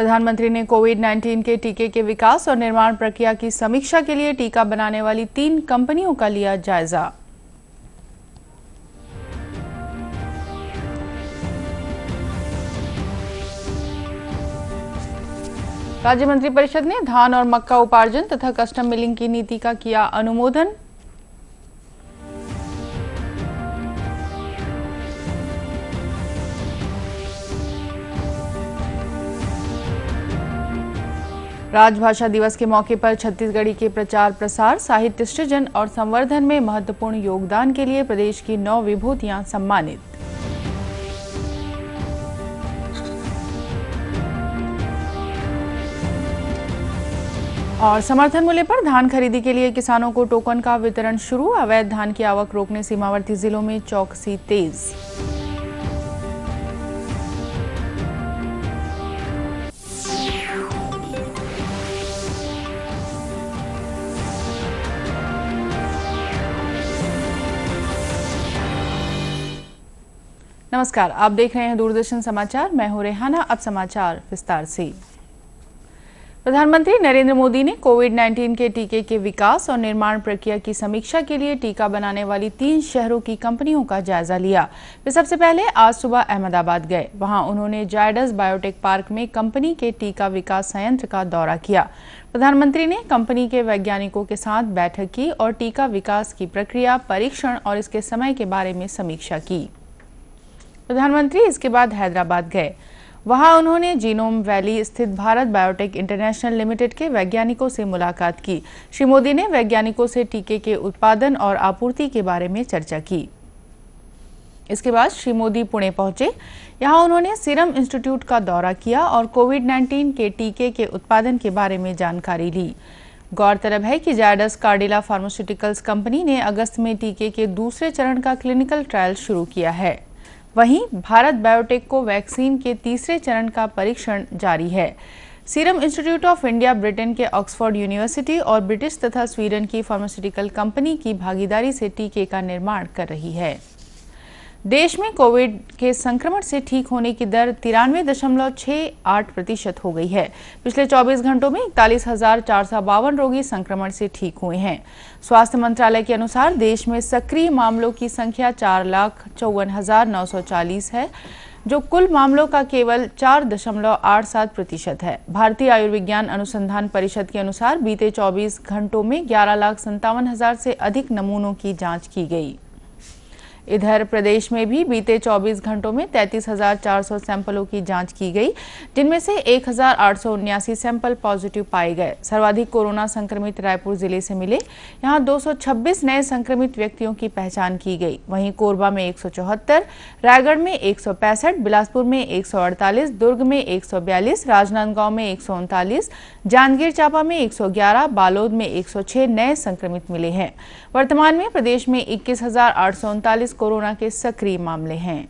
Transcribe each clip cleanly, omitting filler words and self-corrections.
प्रधानमंत्री ने कोविड-19 के टीके के विकास और निर्माण प्रक्रिया की समीक्षा के लिए टीका बनाने वाली 3 कंपनियों का लिया जायजा। राज्य मंत्रिपरिषद ने धान और मक्का उपार्जन तथा कस्टम मिलिंग की नीति का किया अनुमोदन। राजभाषा दिवस के मौके पर छत्तीसगढ़ी के प्रचार प्रसार, साहित्य सृजन और संवर्धन में महत्वपूर्ण योगदान के लिए प्रदेश की 9 विभूतियां सम्मानित। और समर्थन मूल्य पर धान खरीदी के लिए किसानों को टोकन का वितरण शुरू। अवैध धान की आवक रोकने सीमावर्ती जिलों में चौकसी तेज। नमस्कार, आप देख रहे हैं दूरदर्शन समाचार। मैं हूं रेहाना। अब समाचार विस्तार से। प्रधानमंत्री नरेंद्र मोदी ने कोविड-19 के टीके के विकास और निर्माण प्रक्रिया की समीक्षा के लिए टीका बनाने वाली 3 शहरों की कंपनियों का जायजा लिया। वे सबसे पहले आज सुबह अहमदाबाद गए। वहां उन्होंने जायडस बायोटेक पार्क में कंपनी के टीका विकास संयंत्र का दौरा किया। प्रधानमंत्री ने कंपनी के वैज्ञानिकों के साथ बैठक की और टीका विकास की प्रक्रिया, परीक्षण और इसके समय के बारे में समीक्षा की। प्रधानमंत्री इसके बाद हैदराबाद गए। वहां उन्होंने जीनोम वैली स्थित भारत बायोटेक इंटरनेशनल लिमिटेड के वैज्ञानिकों से मुलाकात की। श्री मोदी ने वैज्ञानिकों से टीके के उत्पादन और आपूर्ति के बारे में चर्चा की। इसके बाद श्री मोदी पुणे पहुंचे। यहां उन्होंने सीरम इंस्टीट्यूट का दौरा किया और कोविड-19 के टीके के उत्पादन के बारे में जानकारी ली। गौरतलब है कि जायडस कार्डिला फार्मास्यूटिकल्स कंपनी ने अगस्त में टीके के दूसरे चरण का क्लिनिकल ट्रायल शुरू किया है। वहीं भारत बायोटेक को वैक्सीन के तीसरे चरण का परीक्षण जारी है। Serum institute of India Britain के ऑक्सफोर्ड यूनिवर्सिटी और ब्रिटिश तथा स्वीडन की फार्मास्यूटिकल कंपनी की भागीदारी से टीके का निर्माण कर रही है। देश में कोविड के संक्रमण से ठीक होने की दर 93.68% हो गई है। पिछले 24 घंटों में 41,452 रोगी संक्रमण से ठीक हुए हैं। स्वास्थ्य मंत्रालय के अनुसार देश में सक्रिय मामलों की संख्या 4,54,940 है, जो कुल मामलों का केवल 4.87% है। भारतीय आयुर्विज्ञान अनुसंधान परिषद के अनुसार बीते 24 घंटों में 11,57,000 से अधिक नमूनों की जाँच की गई। इधर प्रदेश में भी बीते 24 घंटों में 33,400 सैंपलों की जांच की गई, जिनमें से 1,879 सैंपल पॉजिटिव पाए गए। सर्वाधिक कोरोना संक्रमित रायपुर जिले से मिले। यहां 226 नए संक्रमित व्यक्तियों की पहचान की गई। वहीं कोरबा में 174, रायगढ़ में 165, बिलासपुर में 148, दुर्ग में 142, राजनांदगांव में 139, जांजगीर चांपा में 111, बालोद में 106 नए संक्रमित मिले हैं। वर्तमान में प्रदेश में 21,839 कोरोना के सक्रिय मामले हैं।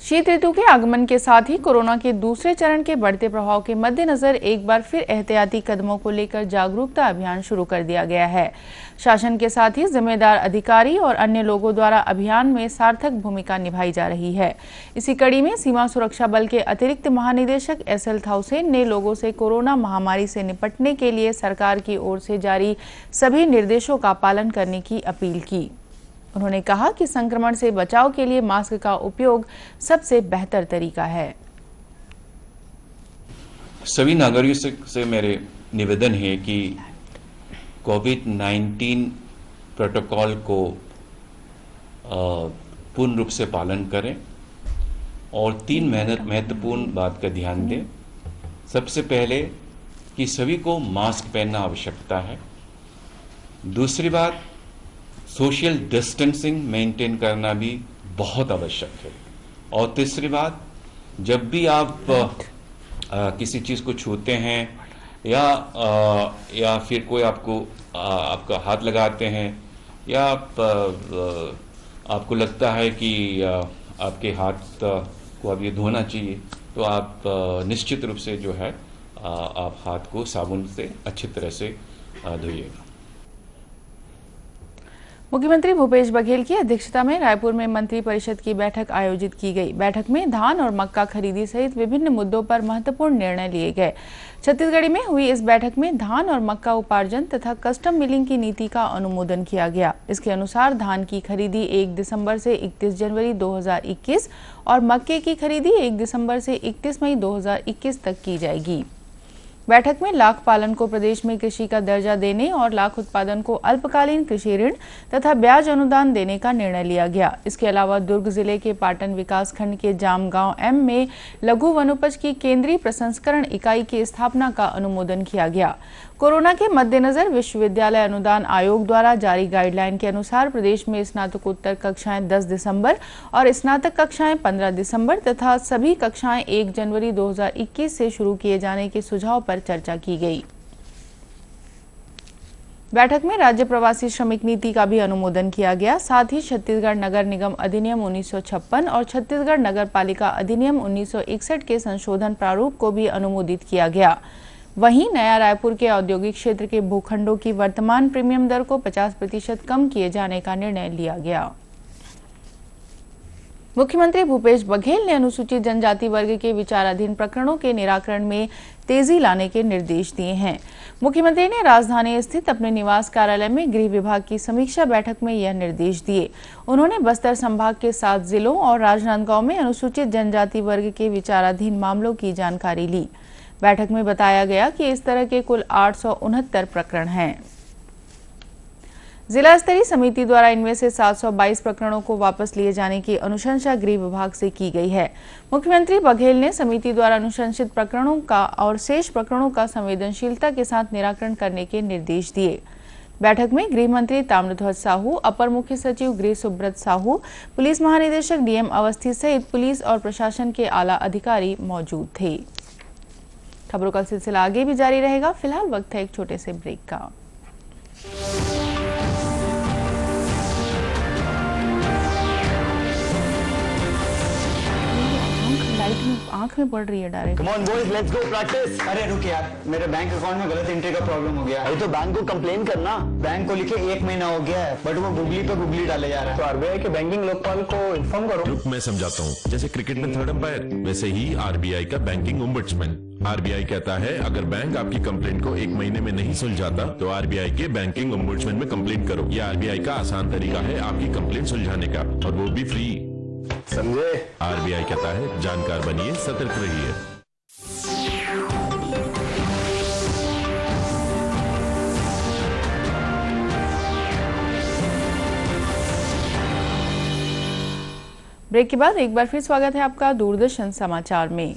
शीत ऋतु के आगमन के साथ ही कोरोना के दूसरे चरण के बढ़ते प्रभाव के मद्देनजर एक बार फिर एहतियाती कदमों को लेकर जागरूकता अभियान शुरू कर दिया गया है। शासन के साथ ही जिम्मेदार अधिकारी और अन्य लोगों द्वारा अभियान में सार्थक भूमिका निभाई जा रही है। इसी कड़ी में सीमा सुरक्षा बल के अतिरिक्त महानिदेशक SL थाउसेन ने लोगों से कोरोना महामारी से निपटने के लिए सरकार की ओर से जारी सभी निर्देशों का पालन करने की अपील की। उन्होंने कहा कि संक्रमण से बचाव के लिए मास्क का उपयोग सबसे बेहतर तरीका है। सभी नागरिकों से मेरे निवेदन है कि कोविड-19 प्रोटोकॉल को पूर्ण रूप से पालन करें और 3 महत्वपूर्ण बात का ध्यान दें। सबसे पहले कि सभी को मास्क पहनना आवश्यकता है। दूसरी बात, सोशल डिस्टेंसिंग मेंटेन करना भी बहुत आवश्यक है। और तीसरी बात, जब भी आप किसी चीज़ को छूते हैं या फिर कोई आपका हाथ लगाते हैं या आपको लगता है कि आपके हाथ को अब ये धोना चाहिए, तो आप निश्चित रूप से जो है आप हाथ को साबुन से अच्छी तरह से धोइएगा। मुख्यमंत्री भूपेश बघेल की अध्यक्षता में रायपुर में मंत्री परिषद की बैठक आयोजित की गई। बैठक में धान और मक्का खरीदी सहित विभिन्न मुद्दों पर महत्वपूर्ण निर्णय लिए गए। छत्तीसगढ़ में हुई इस बैठक में धान और मक्का उपार्जन तथा कस्टम मिलिंग की नीति का अनुमोदन किया गया। इसके अनुसार धान की खरीदी 1 दिसंबर से 31 जनवरी 2021 और मक्के की खरीदी 1 दिसंबर से 31 मई 2021 तक की जाएगी। बैठक में लाख पालन को प्रदेश में कृषि का दर्जा देने और लाख उत्पादन को अल्पकालीन कृषि ऋण तथा ब्याज अनुदान देने का निर्णय लिया गया। इसके अलावा दुर्ग जिले के पाटन विकास खंड के जामगांव एम में लघु वनोपज की केंद्रीय प्रसंस्करण इकाई की स्थापना का अनुमोदन किया गया। कोरोना के मद्देनजर विश्वविद्यालय अनुदान आयोग द्वारा जारी गाइडलाइन के अनुसार प्रदेश में स्नातकोत्तर कक्षाएं 10 दिसंबर और स्नातक कक्षाएं 15 दिसंबर तथा सभी कक्षाएं 1 जनवरी 2021 से शुरू किए जाने के सुझाव पर चर्चा की गई। बैठक में राज्य प्रवासी श्रमिक नीति का भी अनुमोदन किया गया। साथ ही छत्तीसगढ़ नगर निगम अधिनियम 1956 और छत्तीसगढ़ नगर पालिका अधिनियम 1961 के संशोधन प्रारूप को भी अनुमोदित किया गया। वहीं नया रायपुर के औद्योगिक क्षेत्र के भूखंडों की वर्तमान प्रीमियम दर को 50% कम किए जाने का निर्णय लिया गया। मुख्यमंत्री भूपेश बघेल ने अनुसूचित जनजाति वर्ग के विचाराधीन प्रकरणों के निराकरण में तेजी लाने के निर्देश दिए हैं। मुख्यमंत्री ने राजधानी स्थित अपने निवास कार्यालय में गृह विभाग की समीक्षा बैठक में यह निर्देश दिए। उन्होंने बस्तर संभाग के 7 जिलों और राजनांदगांव में अनुसूचित जनजाति वर्ग के विचाराधीन मामलों की जानकारी ली। बैठक में बताया गया कि इस तरह के कुल 869 प्रकरण हैं। जिला स्तरीय समिति द्वारा इनमें से 722 प्रकरणों को वापस लिए जाने की अनुशंसा गृह विभाग से की गई है। मुख्यमंत्री बघेल ने समिति द्वारा अनुशंसित प्रकरणों का और शेष प्रकरणों का संवेदनशीलता के साथ निराकरण करने के निर्देश दिए। बैठक में गृह मंत्री ताम्रध्वज साहू, अपर मुख्य सचिव गृह सुब्रत साहू, पुलिस महानिदेशक डीएम अवस्थी सहित पुलिस और प्रशासन के आला अधिकारी मौजूद थे। खबरों का सिलसिला आगे भी जारी रहेगा। फिलहाल वक्त है एक छोटे से ब्रेक का। आंख में पड़ रही है direct. Come on boys, let's go practice. अरे रुक यार, मेरे बैंक अकाउंट में गलत एंट्री का प्रॉब्लम हो गया। अरे तो बैंक को कंप्लेन करना। बैंक को लिखे 1 महीना हो गया है, बट वो गुगली पे गुगली डाले जा रहा है। तो आरबीआई के बैंकिंग लोकपाल को इन्फॉर्म करो। रुक, मैं समझाता हूँ। जैसे क्रिकेट में थर्ड अंपायर, वैसे ही आरबीआई का बैंकिंग ओम्बड्समैन। आरबीआई कहता है अगर बैंक आपकी कंप्लेंट को 1 महीने में नहीं सुलझाता तो आरबीआई के बैंकिंग ओम्बड्समैन में कंप्लेंट करो। यह आरबीआई का आसान तरीका है आपकी कंप्लेंट सुलझाने का, और वो भी फ्री। समझे? आरबीआई कहता है जानकार बनिए, सतर्क रहिए। ब्रेक के बाद एक बार फिर स्वागत है आपका दूरदर्शन समाचार में।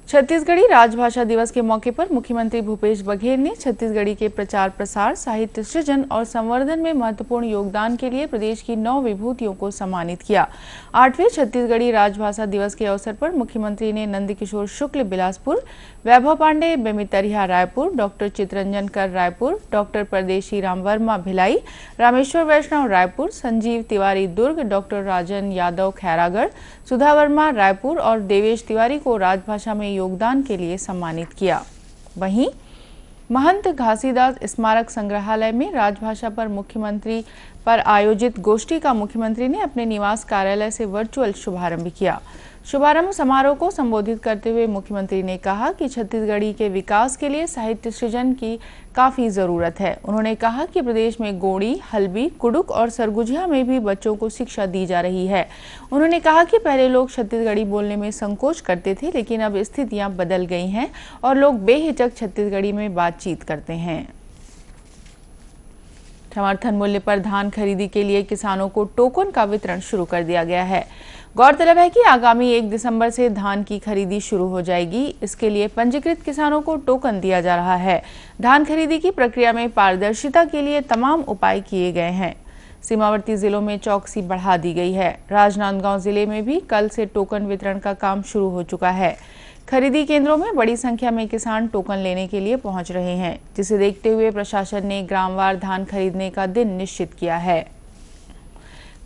छत्तीसगढ़ी राजभाषा दिवस के मौके पर मुख्यमंत्री भूपेश बघेल ने छत्तीसगढ़ी के प्रचार प्रसार, साहित्य सृजन और संवर्धन में महत्वपूर्ण योगदान के लिए प्रदेश की 9 विभूतियों को सम्मानित किया। 8वें छत्तीसगढ़ी राजभाषा दिवस के अवसर पर मुख्यमंत्री ने नंदकिशोर शुक्ल बिलासपुर, वैभव पांडे बेमितरिया रायपुर, डॉक्टर चितरंजन कर रायपुर, डॉक्टर परदेशी राम वर्मा भिलाई, रामेश्वर वैष्णव रायपुर, संजीव तिवारी दुर्ग, डॉक्टर राजन यादव खैरागढ़, सुधा वर्मा रायपुर और देवेश तिवारी को राजभाषा में योगदान के लिए सम्मानित किया। वहीं महंत घासीदास स्मारक संग्रहालय में राजभाषा पर मुख्यमंत्री पर आयोजित गोष्ठी का मुख्यमंत्री ने अपने निवास कार्यालय से वर्चुअल शुभारंभ किया। शुभारंभ समारोह को संबोधित करते हुए मुख्यमंत्री ने कहा कि छत्तीसगढ़ी के विकास के लिए साहित्य सृजन की काफी जरूरत है। उन्होंने कहा कि प्रदेश में गोंडी, हल्बी, कुडुक और सरगुजिया में भी बच्चों को शिक्षा दी जा रही है। उन्होंने कहा कि पहले लोग छत्तीसगढ़ी बोलने में संकोच करते थे, लेकिन अब स्थितियां बदल गई हैं और लोग बेहिचक छत्तीसगढ़ी में बातचीत करते हैं। समर्थन मूल्य पर धान खरीदी के लिए किसानों को टोकन का वितरण शुरू कर दिया गया है। गौरतलब है कि आगामी 1 दिसंबर से धान की खरीदी शुरू हो जाएगी। इसके लिए पंजीकृत किसानों को टोकन दिया जा रहा है। धान खरीदी की प्रक्रिया में पारदर्शिता के लिए तमाम उपाय किए गए हैं। सीमावर्ती जिलों में चौकसी बढ़ा दी गई है। राजनांदगांव जिले में भी कल से टोकन वितरण का काम शुरू हो चुका है। खरीदी केंद्रों में बड़ी संख्या में किसान टोकन लेने के लिए पहुंच रहे हैं, जिसे देखते हुए प्रशासन ने ग्रामवार धान खरीदने का दिन निश्चित किया है।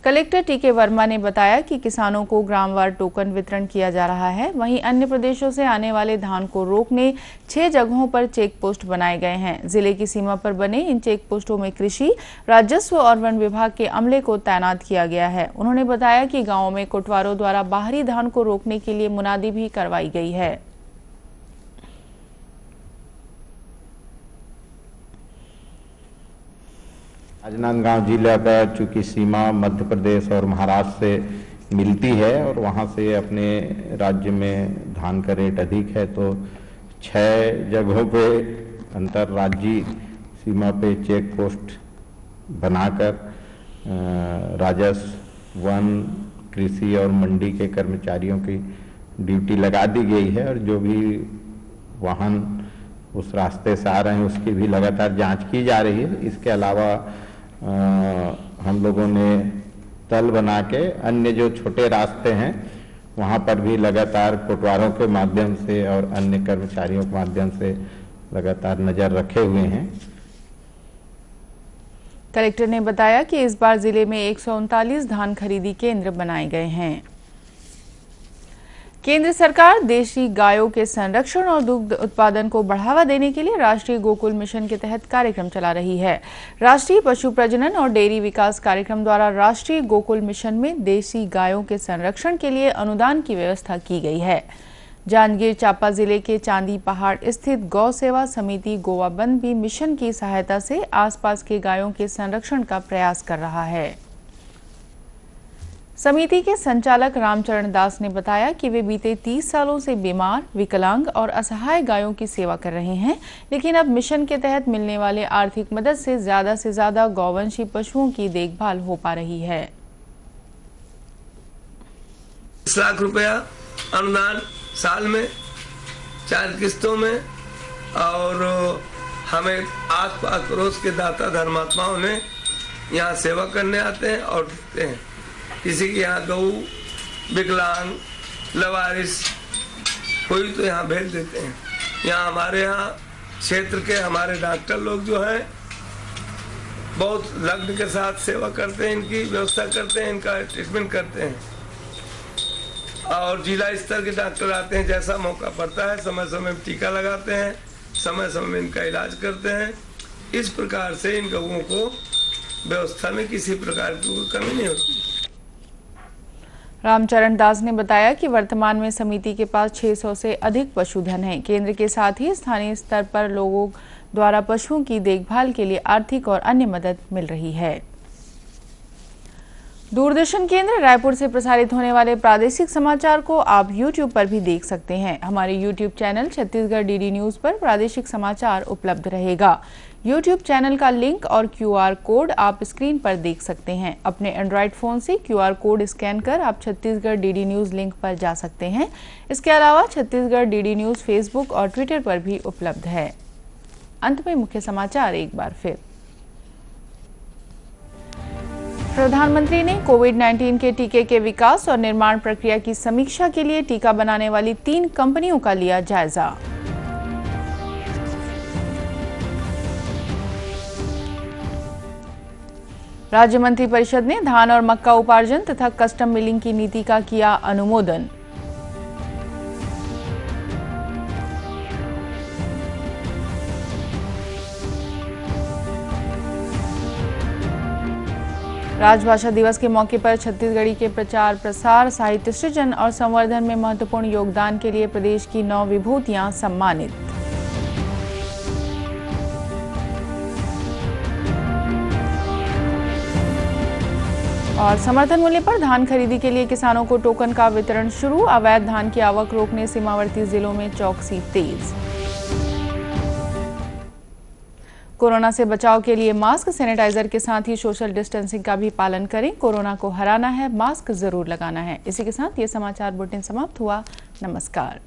कलेक्टर टीके वर्मा ने बताया कि किसानों को ग्रामवार टोकन वितरण किया जा रहा है। वहीं अन्य प्रदेशों से आने वाले धान को रोकने 6 जगहों पर चेक पोस्ट बनाए गए हैं। जिले की सीमा पर बने इन चेक पोस्टों में कृषि, राजस्व और वन विभाग के अमले को तैनात किया गया है। उन्होंने बताया कि गाँव में कोटवारों द्वारा बाहरी धान को रोकने के लिए मुनादी भी करवाई गई है। राजनांदगांव जिला का चूंकि सीमा मध्य प्रदेश और महाराष्ट्र से मिलती है और वहां से अपने राज्य में धान का रेट अधिक है, तो 6 जगहों पे अंतर्राज्यीय सीमा पे चेक पोस्ट बनाकर राजस्व, वन, कृषि और मंडी के कर्मचारियों की ड्यूटी लगा दी गई है और जो भी वाहन उस रास्ते से आ रहे हैं उसकी भी लगातार जांच की जा रही है। इसके अलावा हम लोगों ने तल बना के अन्य जो छोटे रास्ते हैं वहां पर भी लगातार कोटवारों के माध्यम से और अन्य कर्मचारियों के माध्यम से लगातार नजर रखे हुए हैं। कलेक्टर ने बताया कि इस बार जिले में 139 धान खरीदी केंद्र बनाए गए हैं। केंद्र सरकार देशी गायों के संरक्षण और दुग्ध उत्पादन को बढ़ावा देने के लिए राष्ट्रीय गोकुल मिशन के तहत कार्यक्रम चला रही है। राष्ट्रीय पशु प्रजनन और डेयरी विकास कार्यक्रम द्वारा राष्ट्रीय गोकुल मिशन में देशी गायों के संरक्षण के लिए अनुदान की व्यवस्था की गई है। जांजगीर चांपा जिले के चांदी पहाड़ स्थित गौ सेवा समिति गोवाबंद भी मिशन की सहायता से आसपास के गायों के संरक्षण का प्रयास कर रहा है। समिति के संचालक रामचरण दास ने बताया कि वे बीते 30 सालों से बीमार, विकलांग और असहाय गायों की सेवा कर रहे हैं, लेकिन अब मिशन के तहत मिलने वाले आर्थिक मदद से ज्यादा गौवंशी पशुओं की देखभाल हो पा रही है। 10 लाख रुपया अनुदान साल में 4 किस्तों में, और हमें आस-पास पड़ोस के दाता धर्मात्माओं ने यहाँ सेवा करने आते हैं और देते हैं। किसी के यहाँ गऊ, विकलांग, लवारिस कोई तो यहाँ भेज देते हैं। यहाँ हमारे यहाँ क्षेत्र के हमारे डॉक्टर लोग जो हैं बहुत लग्न के साथ सेवा करते हैं, इनकी व्यवस्था करते हैं, इनका ट्रीटमेंट करते हैं। और जिला स्तर के डॉक्टर आते हैं, जैसा मौका पड़ता है समय समय में टीका लगाते हैं, समय समय में इनका इलाज करते हैं। इस प्रकार से इन गऊओं को व्यवस्था में किसी प्रकार की कमी नहीं होती। रामचरण दास ने बताया कि वर्तमान में समिति के पास 600 से अधिक पशुधन है। केंद्र के साथ ही स्थानीय स्तर पर लोगों द्वारा पशुओं की देखभाल के लिए आर्थिक और अन्य मदद मिल रही है। दूरदर्शन केंद्र रायपुर से प्रसारित होने वाले प्रादेशिक समाचार को आप YouTube पर भी देख सकते हैं। हमारे YouTube channel Chhattisgarh DD news पर प्रादेशिक समाचार उपलब्ध रहेगा। YouTube चैनल का लिंक और QR कोड आप स्क्रीन पर देख सकते हैं। अपने एंड्रॉयड फोन से QR कोड स्कैन कर आप छत्तीसगढ़ DD न्यूज लिंक पर जा सकते हैं। इसके अलावा छत्तीसगढ़ DD न्यूज फेसबुक और ट्विटर पर भी उपलब्ध है। अंत में मुख्य समाचार एक बार फिर। प्रधानमंत्री ने कोविड-19 के टीके के विकास और निर्माण प्रक्रिया की समीक्षा के लिए टीका बनाने वाली 3 कंपनियों का लिया जायजा। राज्य मंत्री परिषद ने धान और मक्का उपार्जन तथा कस्टम मिलिंग की नीति का किया अनुमोदन। राजभाषा दिवस के मौके पर छत्तीसगढ़ी के प्रचार प्रसार, साहित्य सृजन और संवर्धन में महत्वपूर्ण योगदान के लिए प्रदेश की 9 विभूतियां सम्मानित। और समर्थन मूल्य पर धान खरीदी के लिए किसानों को टोकन का वितरण शुरू। अवैध धान की आवक रोकने सीमावर्ती जिलों में चौकसी तेज। कोरोना से बचाव के लिए मास्क, सैनिटाइजर के साथ ही सोशल डिस्टेंसिंग का भी पालन करें। कोरोना को हराना है, मास्क जरूर लगाना है। इसी के साथ ये समाचार बुलेटिन समाप्त हुआ। नमस्कार।